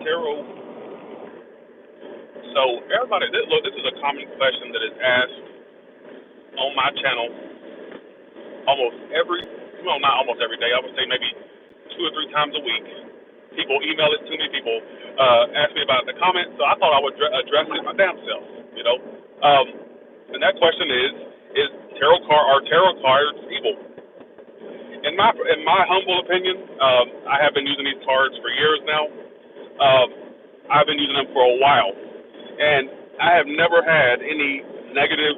tarot. So everybody, this is a common question that is asked on my channel almost every, well, not almost every day. I would say maybe 2 or 3 times a week. People email it to me. People ask me about it in the comments. So I thought I would address it my damn self. You know, and that question is are tarot cards evil? In my humble opinion, I have been using these cards for years now. I've been using them for a while, and I have never had any negative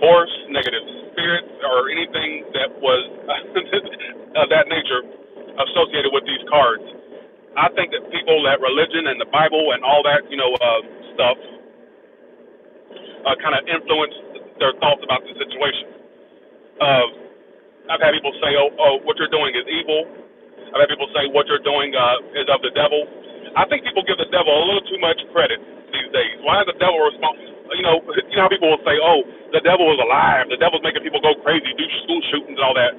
force, negative spirit, or anything that was of that nature associated with these cards. I think that people that religion and the Bible and all that, stuff kind of influence their thoughts about the situation. I've had people say, oh, what you're doing is evil. I've had people say what you're doing is of the devil. I think people give the devil a little too much credit these days. Why is the devil responsible? You know how people will say, oh, the devil is alive. The devil's making people go crazy, do school shootings and all that.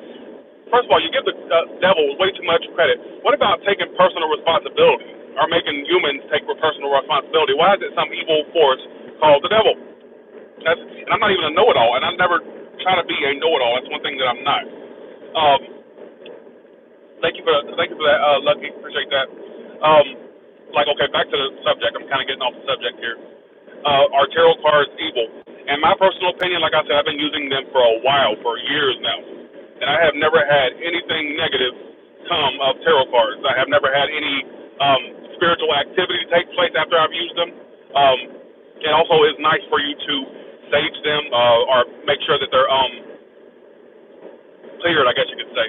First of all, you give the devil way too much credit. What about taking personal responsibility or making humans take personal responsibility? Why is it some evil force called the devil? And I'm not even a know-it-all, and I'm never trying to be a know-it-all. That's one thing that I'm not. Thank you for that, Lucky. Appreciate that. Okay, back to the subject. I'm kind of getting off the subject here. Are tarot cards evil? In my personal opinion, like I said, I've been using them for a while, for years now, and I have never had anything negative come of tarot cards. I have never had any spiritual activity take place after I've used them. It also is nice for you to sage them or make sure that they're cleared, I guess you could say.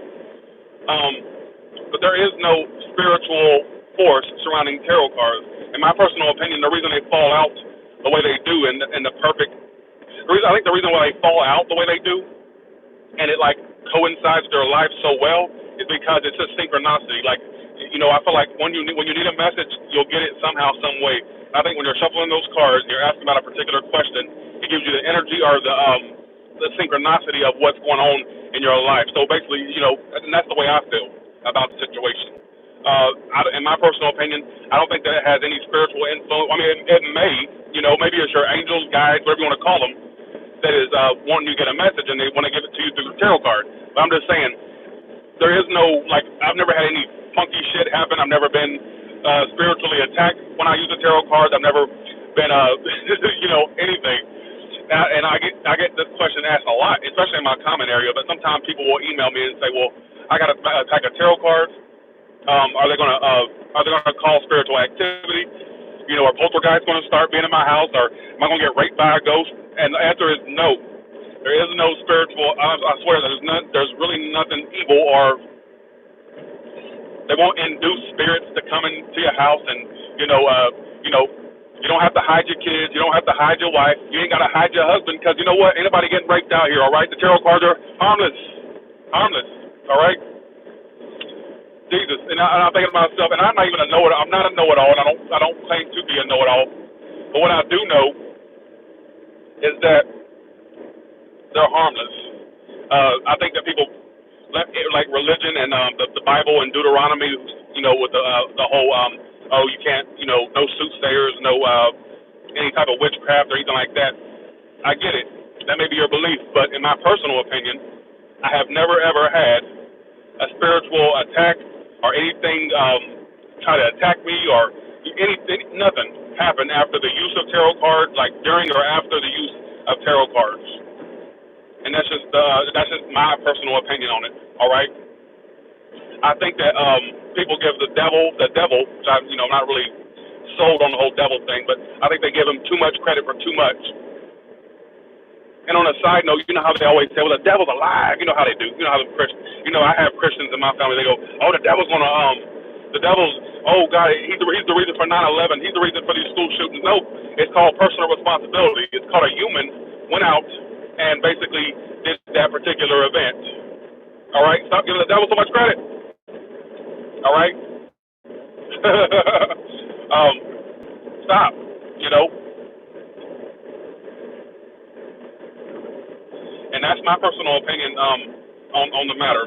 But there is no spiritual force surrounding tarot cards. In my personal opinion, the reason they fall out the way they do I think the reason why they fall out the way they do, and it coincides with their life so well, is because it's a synchronicity. I feel like when you need a message, you'll get it somehow, some way. I think when you're shuffling those cards, you're asking about a particular question, it gives you the energy or the synchronicity of what's going on in your life. So basically, and that's the way I feel about the situation. In my personal opinion, I don't think that it has any spiritual influence. I mean, it may, maybe it's your angels, guides, whatever you want to call them, that is wanting you to get a message and they want to give it to you through the tarot card. But I'm just saying, there is no, I've never had any funky shit happen. I've never been spiritually attacked when I use the tarot cards. I've never been, anything. And I get this question asked a lot, especially in my comment area. But sometimes people will email me and say, "Well, I got a pack of tarot cards. Are they gonna call spiritual activity? Are poltergeists going to start being in my house? Or am I going to get raped by a ghost?" And the answer is no. There is no spiritual. I swear there's really nothing evil, or they won't induce spirits to come into your house. And you don't have to hide your kids. You don't have to hide your wife. You ain't got to hide your husband, because you know what? Anybody getting raped out here, all right? The tarot cards are harmless. Harmless, all right? Jesus. And I'm thinking to myself, and I'm not even a know-it-all. I'm not a know-it-all, and I don't claim to be a know-it-all. But what I do know is that they're harmless. I think that people, like religion and the Bible and Deuteronomy, with the whole, you can't, no soothsayers, no any type of witchcraft or anything like that. I get it. That may be your belief, but in my personal opinion, I have never ever had a spiritual attack or anything try to attack me, or nothing happen after the use of tarot cards, like during or after the use of tarot cards. And that's just my personal opinion on it. All right. I think that people give the devil, which I'm not really sold on the whole devil thing, but I think they give him too much credit for too much. And on a side note, you know how they always say, well, the devil's alive. You know how they do. You know how the Christians, I have Christians in my family, they go, oh, the devil's oh, God, he's the reason for 9/11. He's the reason for these school shootings. No, it's called personal responsibility. It's called a human went out and basically did that particular event. All right? Stop giving the devil so much credit. All right? Stop, And that's my personal opinion on the matter.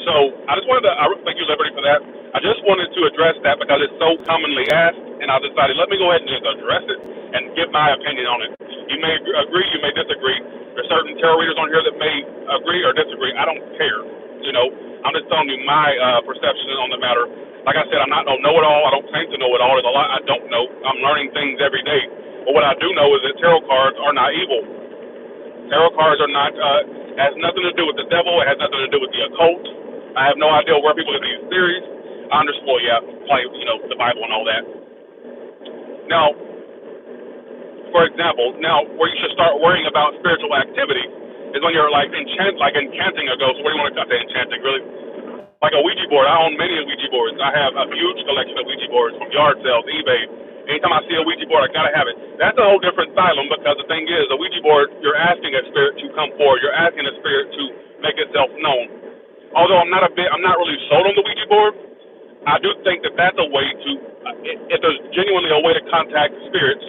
So I just wanted to thank you, Liberty, for that. I just wanted to address that because it's so commonly asked, and I decided let me go ahead and just address it and give my opinion on it. You may agree, you may disagree. There's certain tarot readers on here that may agree or disagree. I don't care. You know, I'm just telling you my perception on the matter. Like I said, I'm not no know-it-all. I don't claim to know it all. There's a lot I don't know. I'm learning things every day. But what I do know is that tarot cards are not evil. Tarot cards are not, has nothing to do with the devil. It has nothing to do with the occult. I have no idea where people get these theories. I understand, well, yeah, play, you know, the Bible and all that. Now, for example, now where you should start worrying about spiritual activity is when you're like enchanting a ghost. What do you want to say enchanting, really? Like a Ouija board. I own many Ouija boards. I have a huge collection of Ouija boards from yard sales, eBay. Anytime I see a Ouija board, I gotta have it. That's a whole different asylum because the thing is, a Ouija board, you're asking a spirit to come forward. You're asking a spirit to make itself known. Although I'm not really sold on the Ouija board. I do think that that's a way to, if there's genuinely a way to contact spirits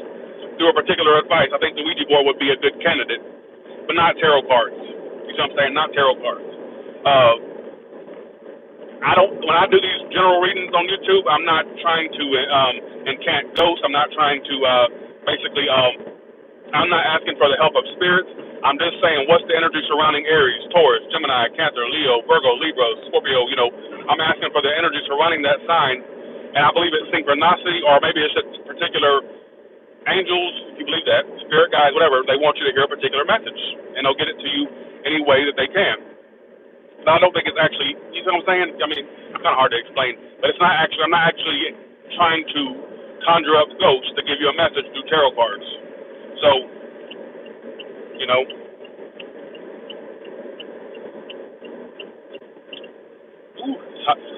through a particular advice, I think the Ouija board would be a good candidate, but not tarot cards. You see what I'm saying? Not tarot cards. When I do these general readings on YouTube, I'm not trying to incant ghosts. I'm not trying to I'm not asking for the help of spirits. I'm just saying what's the energy surrounding Aries, Taurus, Gemini, Cancer, Leo, Virgo, Libra, Scorpio, you know. I'm asking for the energy surrounding that sign, and I believe it's synchronicity, or maybe it's just particular angels, if you believe that, spirit guides, whatever, they want you to hear a particular message, and they'll get it to you any way that they can. But I don't think it's actually, you see what I'm saying? I mean, it's kind of hard to explain, but it's not actually, I'm not actually trying to conjure up ghosts to give you a message through tarot cards. So, you know,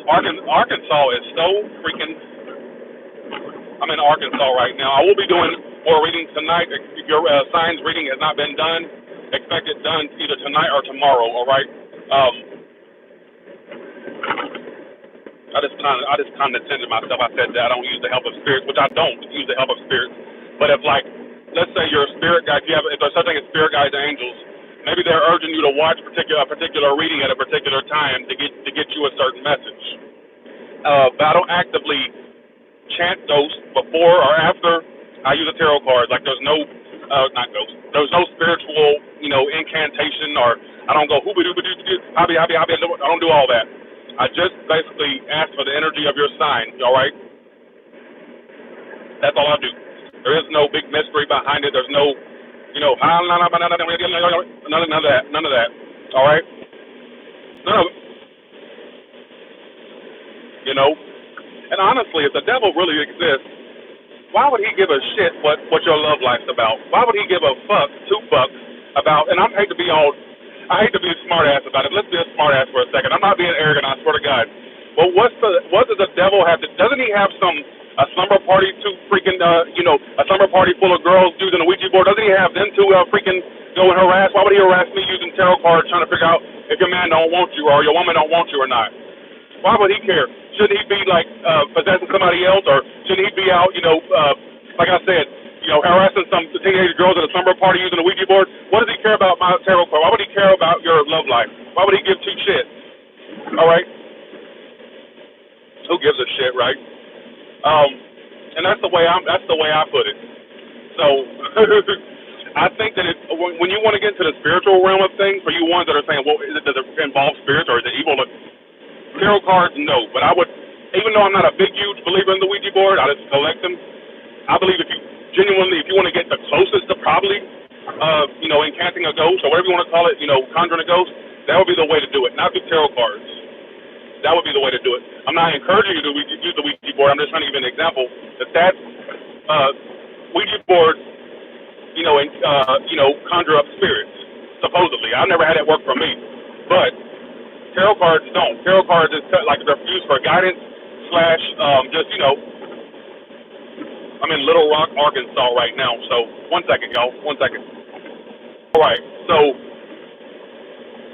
Arkansas is so freaking, I'm in Arkansas right now. I will be doing more readings tonight. If your signs reading has not been done, expect it done either tonight or tomorrow, all right? I just condescended myself. I said that I don't use the help of spirits, which I don't use the help of spirits. But if, like, let's say you're a spirit guide, if there's such thing as spirit guides and angels, maybe they're urging you to watch a particular reading at a particular time to get you a certain message. But I don't actively chant ghosts before or after I use a tarot card. Like there's no not ghost. There's no spiritual, you know, incantation, or I don't go hooba dooba doo doo hobby. I don't do all that. I just basically ask for the energy of your sign. All right. That's all I do. There is no big mystery behind it. There's no, you know, none of that. None of that. All right. None of it. You know. And honestly, if the devil really exists, why would he give a shit what your love life's about? Why would he give a fuck, 2 bucks about? And I hate to be a smart ass about it. Let's be a smart ass for a second. I'm not being arrogant, I swear to God. But what does the devil have to? Doesn't he have a slumber party to freaking a slumber party full of girls using a Ouija board? Doesn't he have them to freaking go and harass? Why would he harass me using tarot cards trying to figure out if your man don't want you or your woman don't want you or not? Why would he care? Shouldn't he be like possessing somebody else, or shouldn't he be out, like I said, harassing some teenage girls at a slumber party using a Ouija board? What does he care about my tarot card? Why would he care about your love life? Why would he give 2 shits? All right. Who gives a shit, right? And that's the way I put it. So I think that when you want to get into the spiritual realm of things, for you ones that are saying, well, does it involve spirits or is it evil? Tarot cards, no. But I would, even though I'm not a big, huge believer in the Ouija board, I just collect them. I believe if you want to get the closest to probably, incanting a ghost or whatever you want to call it, conjuring a ghost, that would be the way to do it. Not through tarot cards. That would be the way to do it. I'm not encouraging you to use the Ouija board. I'm just trying to give you an example that Ouija board, conjure up spirits. Supposedly, I've never had it work for me, but tarot cards don't. Tarot cards is like they're used for guidance I'm in Little Rock, Arkansas right now. So 1 second, y'all. 1 second. All right. So